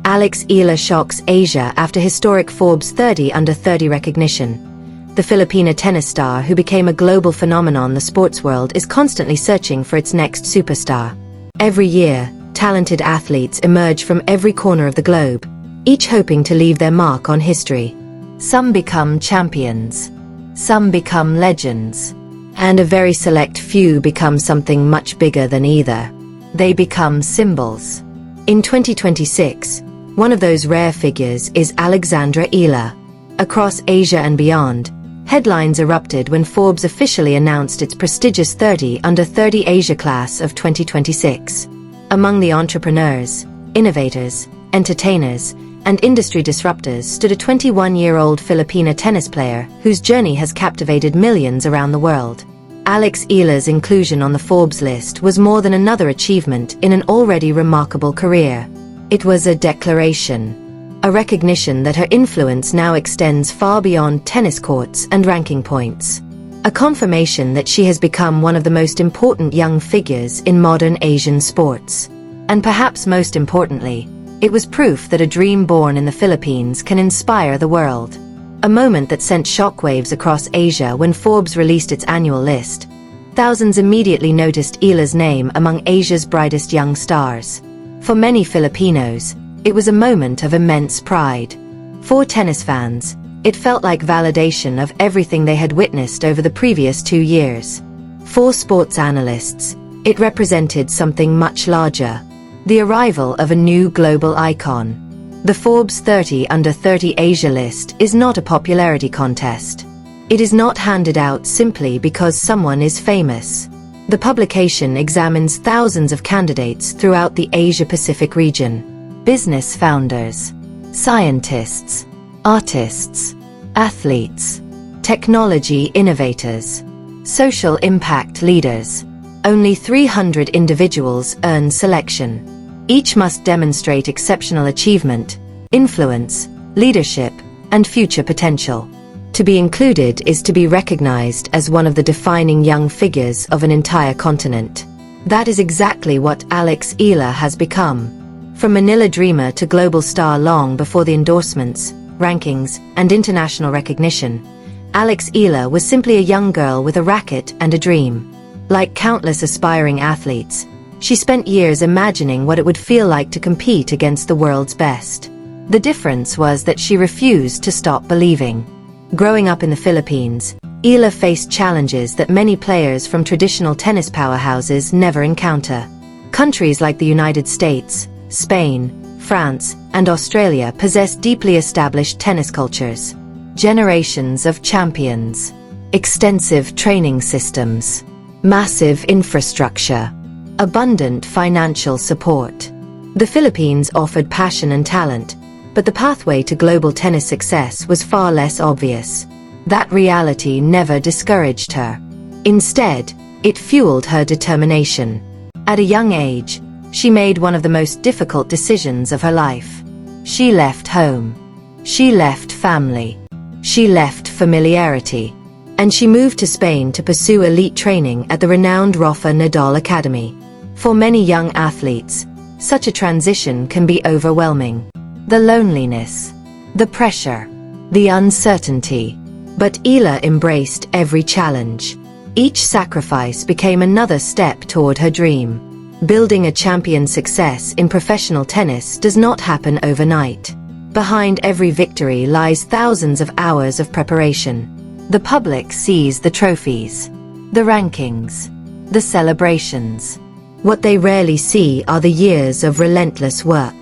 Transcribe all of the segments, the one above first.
Alex Eala shocks Asia after historic Forbes 30 under 30 recognition. The Filipino tennis star who became a global phenomenon, the sports world is constantly searching for its next superstar. Every year, talented athletes emerge from every corner of the globe, each hoping to leave their mark on history. Some become champions, some become legends, and a very select few become something much bigger than either. They become symbols. In 2026, one of those rare figures is Alexandra Eala. Across Asia and beyond, headlines erupted when Forbes officially announced its prestigious 30 under 30 Asia class of 2026. Among the entrepreneurs, innovators, entertainers, and industry disruptors stood a 21-year-old Filipino tennis player whose journey has captivated millions around the world. Alex Eala's inclusion on the Forbes list was more than another achievement in an already remarkable career. It was a declaration. A recognition that her influence now extends far beyond tennis courts and ranking points. A confirmation that she has become one of the most important young figures in modern Asian sports. And perhaps most importantly, it was proof that a dream born in the Philippines can inspire the world. A moment that sent shockwaves across Asia when Forbes released its annual list. Thousands immediately noticed Eala's name among Asia's brightest young stars. For many Filipinos, it was a moment of immense pride. For tennis fans, it felt like validation of everything they had witnessed over the previous 2 years. For sports analysts, it represented something much larger. The arrival of a new global icon. The Forbes 30 under 30 Asia list is not a popularity contest. It is not handed out simply because someone is famous. The publication examines thousands of candidates throughout the Asia-Pacific region. Business founders, scientists, artists, athletes, technology innovators, social impact leaders. Only 300 individuals earn selection. Each must demonstrate exceptional achievement, influence, leadership, and future potential. To be included is to be recognized as one of the defining young figures of an entire continent. That is exactly what Alex Eala has become. From Manila dreamer to global star long before the endorsements, rankings, and international recognition, Alex Eala was simply a young girl with a racket and a dream. Like countless aspiring athletes, she spent years imagining what it would feel like to compete against the world's best. The difference was that she refused to stop believing. Growing up in the Philippines, Eala faced challenges that many players from traditional tennis powerhouses never encounter. Countries like the United States, Spain, France, and Australia possess deeply established tennis cultures. Generations of champions, extensive training systems, massive infrastructure, abundant financial support. The Philippines offered passion and talent, but the pathway to global tennis success was far less obvious. That reality never discouraged her. Instead, it fueled her determination. At a young age, she made one of the most difficult decisions of her life. She left home. She left family. She left familiarity. And she moved to Spain to pursue elite training at the renowned Rafa Nadal Academy. For many young athletes, such a transition can be overwhelming. The loneliness, the pressure, the uncertainty. But Eala embraced every challenge. Each sacrifice became another step toward her dream. Building a champion's success in professional tennis does not happen overnight. Behind every victory lies thousands of hours of preparation. The public sees the trophies, the rankings, the celebrations. What they rarely see are the years of relentless work.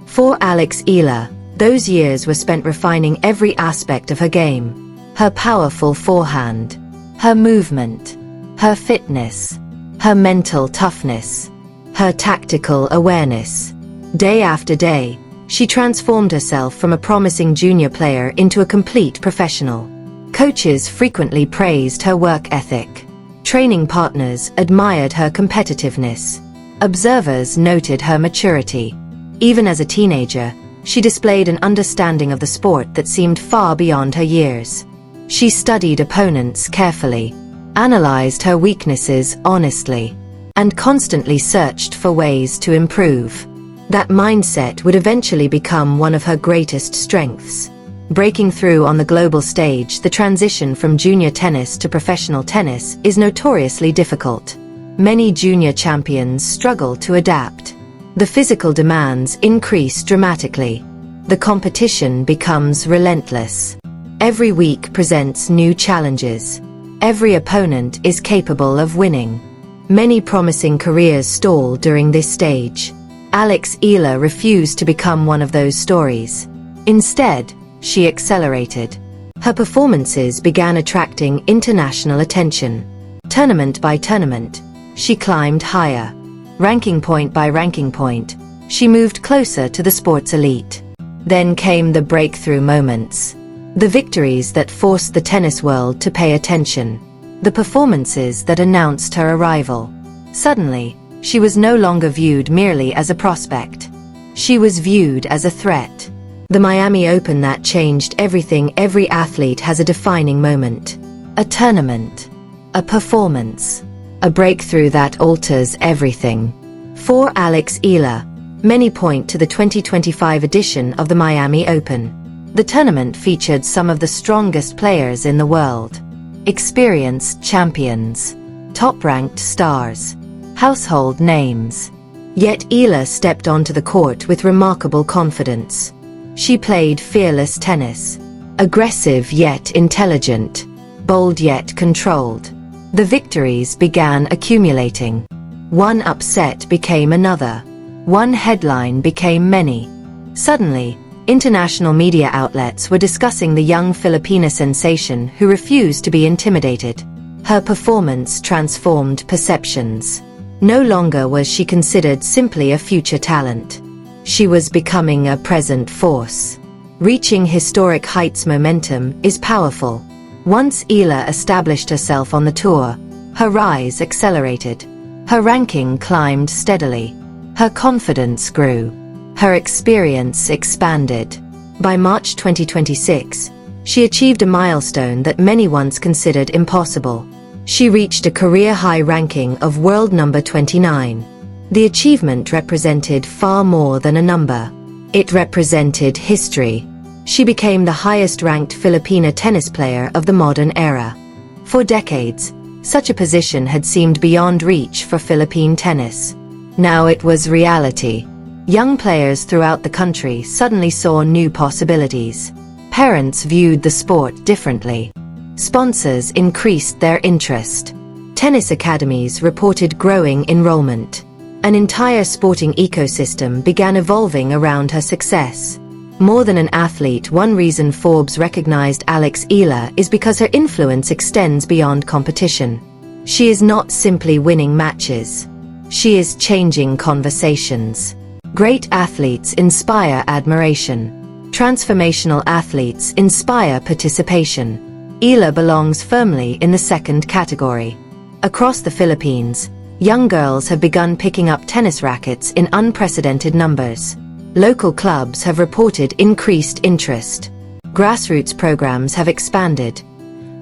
For Alex Eala, those years were spent refining every aspect of her game. Her powerful forehand, her movement, her fitness, her mental toughness, her tactical awareness. Day after day, she transformed herself from a promising junior player into a complete professional. Coaches frequently praised her work ethic. Training partners admired her competitiveness. Observers noted her maturity. Even as a teenager, she displayed an understanding of the sport that seemed far beyond her years. She studied opponents carefully, analyzed her weaknesses honestly, and constantly searched for ways to improve. That mindset would eventually become one of her greatest strengths. Breaking through on the global stage, the transition from junior tennis to professional tennis is notoriously difficult. Many junior champions struggle to adapt. The physical demands increase dramatically. The competition becomes relentless. Every week presents new challenges. Every opponent is capable of winning. Many promising careers stall during this stage. Alex Eala refused to become one of those stories. Instead, she accelerated. Her performances began attracting international attention. Tournament by tournament, she climbed higher. Ranking point by ranking point, she moved closer to the sport's elite. Then came the breakthrough moments. The victories that forced the tennis world to pay attention. The performances that announced her arrival. Suddenly, she was no longer viewed merely as a prospect. She was viewed as a threat. The Miami Open, that changed everything. Every athlete has a defining moment. A tournament. A performance. A breakthrough that alters everything. For Alex Eala, many point to the 2025 edition of the Miami Open. The tournament featured some of the strongest players in the world. Experienced champions. Top-ranked stars. Household names. Yet Eala stepped onto the court with remarkable confidence. She played fearless tennis. Aggressive yet intelligent. Bold yet controlled. The victories began accumulating. One upset became another. One headline became many. Suddenly, international media outlets were discussing the young Filipino sensation who refused to be intimidated. Her performance transformed perceptions. No longer was she considered simply a future talent. She was becoming a present force. Reaching historic heights. Momentum is powerful. Once Eala established herself on the tour, her rise accelerated. Her ranking climbed steadily. Her confidence grew. Her experience expanded. By March 2026, she achieved a milestone that many once considered impossible. She reached a career-high ranking of world number 29. The achievement represented far more than a number. It represented history. She became the highest-ranked Filipino tennis player of the modern era. For decades, such a position had seemed beyond reach for Philippine tennis. Now it was reality. Young players throughout the country suddenly saw new possibilities. Parents viewed the sport differently. Sponsors increased their interest. Tennis academies reported growing enrollment. An entire sporting ecosystem began evolving around her success. More than an athlete, one reason Forbes recognized Alex Eala is because her influence extends beyond competition. She is not simply winning matches. She is changing conversations. Great athletes inspire admiration. Transformational athletes inspire participation. Eala belongs firmly in the second category. Across the Philippines, young girls have begun picking up tennis rackets in unprecedented numbers. Local clubs have reported increased interest. Grassroots programs have expanded.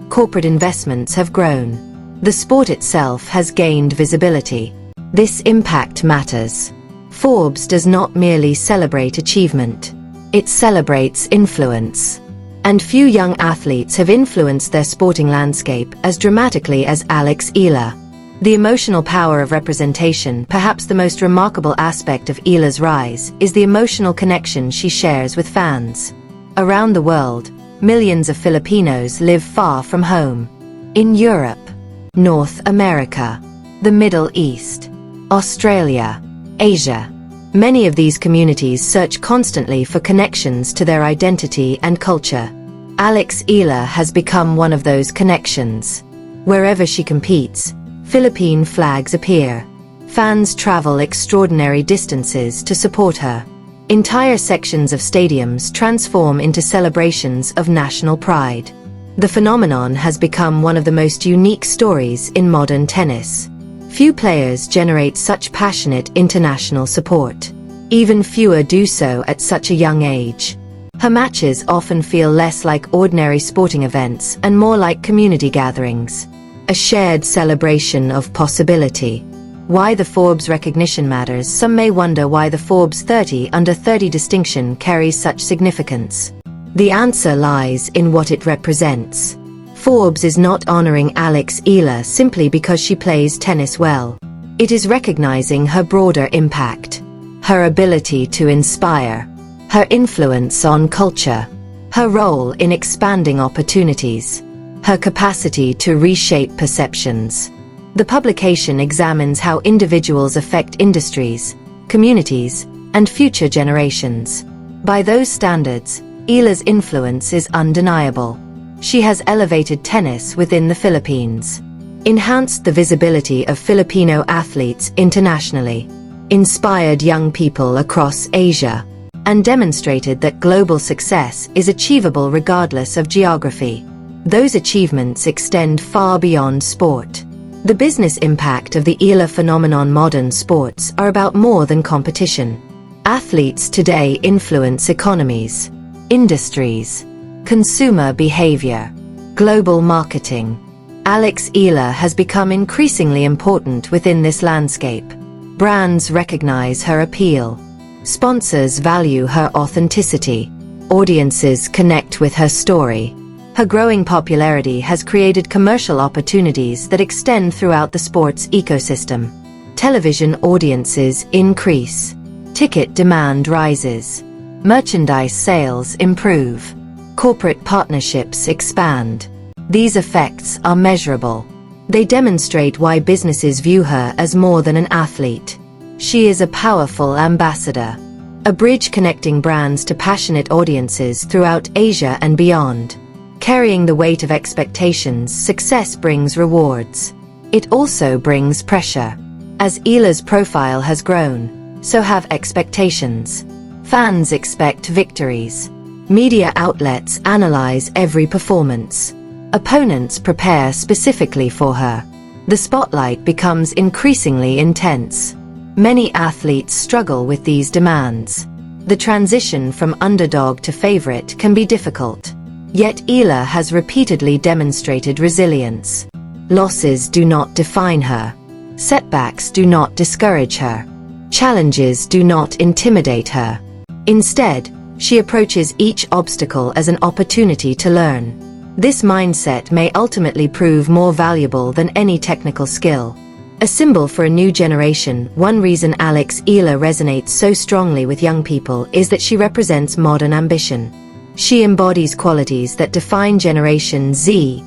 Corporate investments have grown. The sport itself has gained visibility. This impact matters. Forbes does not merely celebrate achievement. It celebrates influence. And few young athletes have influenced their sporting landscape as dramatically as Alex Eala. The emotional power of representation, perhaps the most remarkable aspect of Eala's rise, is the emotional connection she shares with fans. Around the world, millions of Filipinos live far from home. In Europe, North America, the Middle East, Australia, Asia. Many of these communities search constantly for connections to their identity and culture. Alex Eala has become one of those connections. Wherever she competes, Philippine flags appear. Fans travel extraordinary distances to support her. Entire sections of stadiums transform into celebrations of national pride. The phenomenon has become one of the most unique stories in modern tennis. Few players generate such passionate international support. Even fewer do so at such a young age. Her matches often feel less like ordinary sporting events and more like community gatherings. A shared celebration of possibility. Why the Forbes recognition matters. Some may wonder why the Forbes 30 under 30 distinction carries such significance. The answer lies in what it represents. Forbes is not honoring Alex Eala simply because she plays tennis well. It is recognizing her broader impact, her ability to inspire, her influence on culture, her role in expanding opportunities, her capacity to reshape perceptions. The publication examines how individuals affect industries, communities, and future generations. By those standards, Eala's influence is undeniable. She has elevated tennis within the Philippines, enhanced the visibility of Filipino athletes internationally, inspired young people across Asia, and demonstrated that global success is achievable regardless of geography. Those achievements extend far beyond sport. The business impact of the Eala phenomenon. Modern sports are about more than competition. Athletes today influence economies, industries, consumer behavior, global marketing. Alex Eala has become increasingly important within this landscape. Brands recognize her appeal. Sponsors value her authenticity. Audiences connect with her story. Her growing popularity has created commercial opportunities that extend throughout the sports ecosystem. Television audiences increase. Ticket demand rises. Merchandise sales improve. Corporate partnerships expand. These effects are measurable. They demonstrate why businesses view her as more than an athlete. She is a powerful ambassador, a bridge connecting brands to passionate audiences throughout Asia and beyond. Carrying the weight of expectations, success brings rewards. It also brings pressure. As Eala's profile has grown, so have expectations. Fans expect victories. Media outlets analyze every performance. Opponents prepare specifically for her. The spotlight becomes increasingly intense. Many athletes struggle with these demands. The transition from underdog to favorite can be difficult. Yet Eala has repeatedly demonstrated resilience. Losses do not define her. Setbacks do not discourage her. Challenges do not intimidate her. Instead, she approaches each obstacle as an opportunity to learn. This mindset may ultimately prove more valuable than any technical skill. A symbol for a new generation. One reason Alex Eala resonates so strongly with young people is that she represents modern ambition. She embodies qualities that define Generation Z: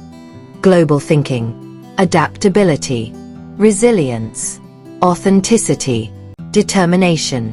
global thinking, adaptability, resilience, authenticity, determination.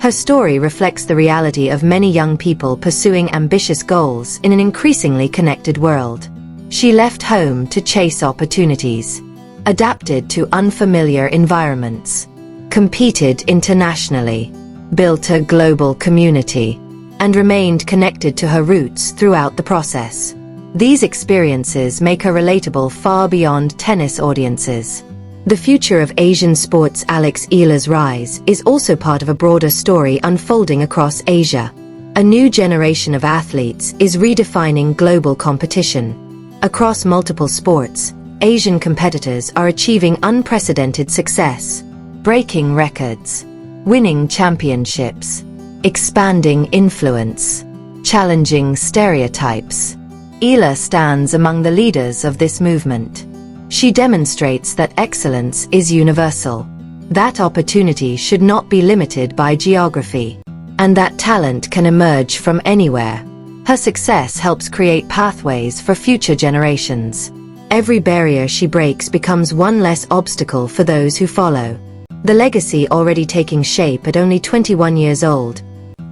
Her story reflects the reality of many young people pursuing ambitious goals in an increasingly connected world. She left home to chase opportunities, adapted to unfamiliar environments, competed internationally, built a global community, and remained connected to her roots throughout the process. These experiences make her relatable far beyond tennis audiences. The future of Asian sports. Alex Eala's rise is also part of a broader story unfolding across Asia. A new generation of athletes is redefining global competition. Across multiple sports, Asian competitors are achieving unprecedented success, breaking records, winning championships, expanding influence, challenging stereotypes. Eala stands among the leaders of this movement. She demonstrates that excellence is universal, that opportunity should not be limited by geography, and that talent can emerge from anywhere. Her success helps create pathways for future generations. Every barrier she breaks becomes one less obstacle for those who follow. The legacy already taking shape at only 21 years old,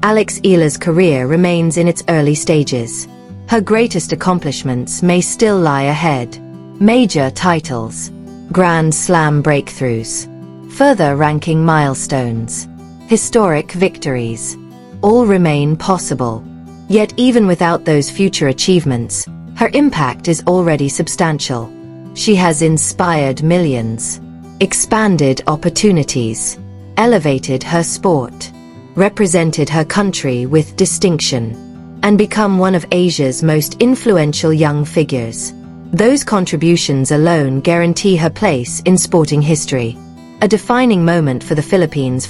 Alex Eala's career remains in its early stages. Her greatest accomplishments may still lie ahead. Major titles, Grand Slam breakthroughs, further ranking milestones, historic victories, all remain possible. Yet even without those future achievements, her impact is already substantial. She has inspired millions, expanded opportunities, elevated her sport, represented her country with distinction, and become one of Asia's most influential young figures. Those contributions alone guarantee her place in sporting history. a defining moment for the Philippines.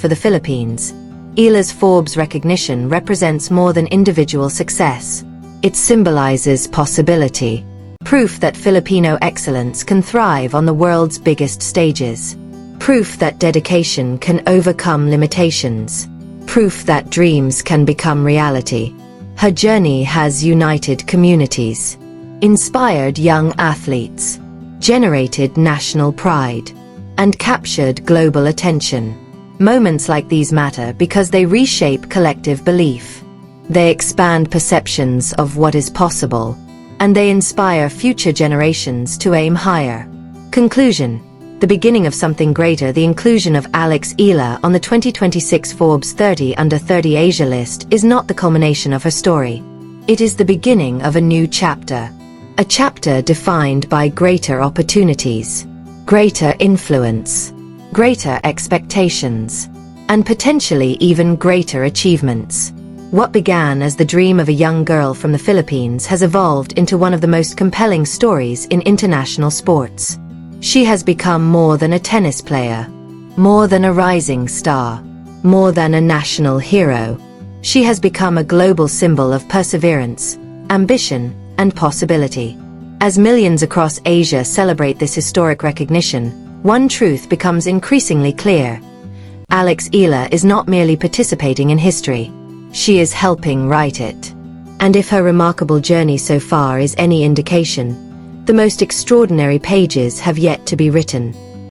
Eala's Forbes recognition represents more than individual success. It symbolizes possibility, proof that Filipino excellence can thrive on the world's biggest stages, proof that dedication can overcome limitations, proof that dreams can become reality. Her journey has united communities, inspired young athletes, generated national pride, and captured global attention. Moments like these matter because they reshape collective belief. They expand perceptions of what is possible, and they inspire future generations to aim higher. Conclusion: the beginning of something greater. The inclusion of Alex Eala on the 2026 Forbes 30 Under 30 Asia list is not the culmination of her story. It is the beginning of a new chapter. A chapter defined by greater opportunities, greater influence, greater expectations, and potentially even greater achievements. What began as the dream of a young girl from the Philippines has evolved into one of the most compelling stories in international sports. She has become more than a tennis player, more than a rising star, more than a national hero. She has become a global symbol of perseverance, ambition, and possibility. As millions across Asia celebrate this historic recognition, one truth becomes increasingly clear. Alex Eala is not merely participating in history. She is helping write it. And if her remarkable journey so far is any indication, the most extraordinary pages have yet to be written.